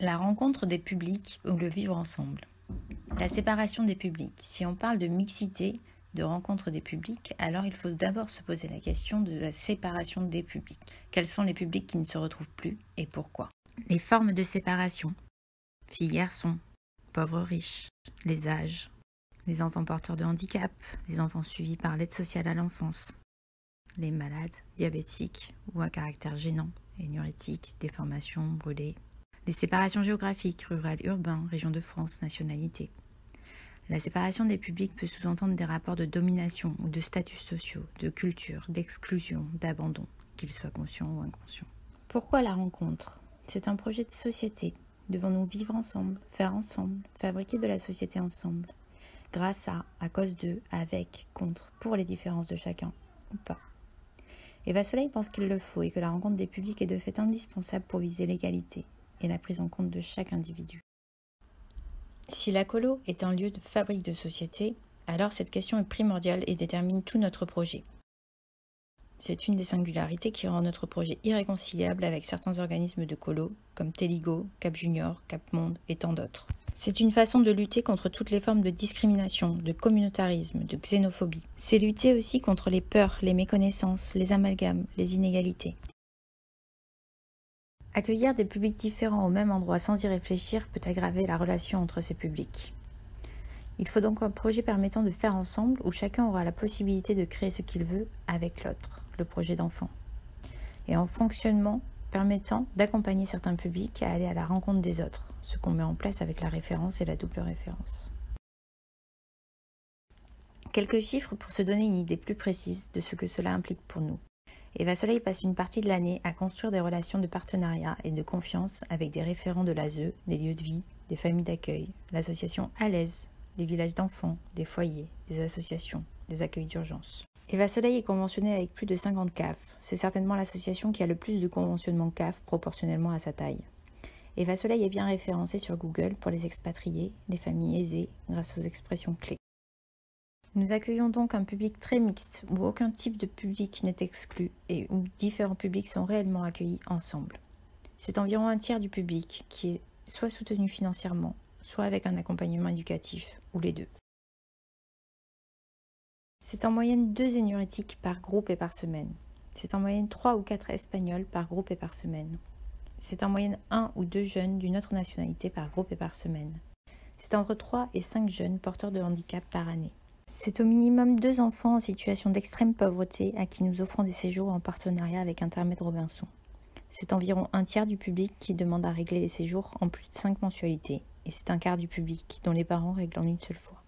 La rencontre des publics ou le vivre ensemble. La séparation des publics. Si on parle de mixité, de rencontre des publics, alors il faut d'abord se poser la question de la séparation des publics. Quels sont les publics qui ne se retrouvent plus et pourquoi? Les formes de séparation. Filles-garçons, pauvres-riches, les âges, les enfants porteurs de handicap, les enfants suivis par l'aide sociale à l'enfance, les malades, diabétiques ou à caractère gênant, énurétiques, déformations, brûlés. Les séparations géographiques, rural, urbain, région de France, nationalité. La séparation des publics peut sous-entendre des rapports de domination ou de statuts sociaux, de culture, d'exclusion, d'abandon, qu'ils soient conscients ou inconscients. Pourquoi la rencontre? C'est un projet de société. Devons-nous vivre ensemble, faire ensemble, fabriquer de la société ensemble, grâce à cause de, avec, contre, pour les différences de chacun, ou pas. Eva Soleil pense qu'il le faut et que la rencontre des publics est de fait indispensable pour viser l'égalité et la prise en compte de chaque individu. Si la colo est un lieu de fabrique de société, alors cette question est primordiale et détermine tout notre projet. C'est une des singularités qui rend notre projet irréconciliable avec certains organismes de colo, comme Téligo, Cap Junior, Cap Monde et tant d'autres. C'est une façon de lutter contre toutes les formes de discrimination, de communautarisme, de xénophobie. C'est lutter aussi contre les peurs, les méconnaissances, les amalgames, les inégalités. Accueillir des publics différents au même endroit sans y réfléchir peut aggraver la relation entre ces publics. Il faut donc un projet permettant de faire ensemble où chacun aura la possibilité de créer ce qu'il veut avec l'autre, le projet d'enfant. Et en fonctionnement permettant d'accompagner certains publics à aller à la rencontre des autres, ce qu'on met en place avec la référence et la double référence. Quelques chiffres pour se donner une idée plus précise de ce que cela implique pour nous. Eva Soleil passe une partie de l'année à construire des relations de partenariat et de confiance avec des référents de l'ASE, des lieux de vie, des familles d'accueil, l'association À l'aise, des villages d'enfants, des foyers, des associations, des accueils d'urgence. Eva Soleil est conventionnée avec plus de 50 CAF. C'est certainement l'association qui a le plus de conventionnement CAF proportionnellement à sa taille. Eva Soleil est bien référencée sur Google pour les expatriés, les familles aisées, grâce aux expressions clés. Nous accueillons donc un public très mixte, où aucun type de public n'est exclu et où différents publics sont réellement accueillis ensemble. C'est environ un tiers du public qui est soit soutenu financièrement, soit avec un accompagnement éducatif, ou les deux. C'est en moyenne 2 énurétiques par groupe et par semaine. C'est en moyenne 3 ou 4 espagnols par groupe et par semaine. C'est en moyenne 1 ou 2 jeunes d'une autre nationalité par groupe et par semaine. C'est entre 3 et 5 jeunes porteurs de handicap par année. C'est au minimum 2 enfants en situation d'extrême pauvreté à qui nous offrons des séjours en partenariat avec Intermède Robinson. C'est environ un tiers du public qui demande à régler les séjours en plus de 5 mensualités, et c'est un quart du public dont les parents règlent en une seule fois.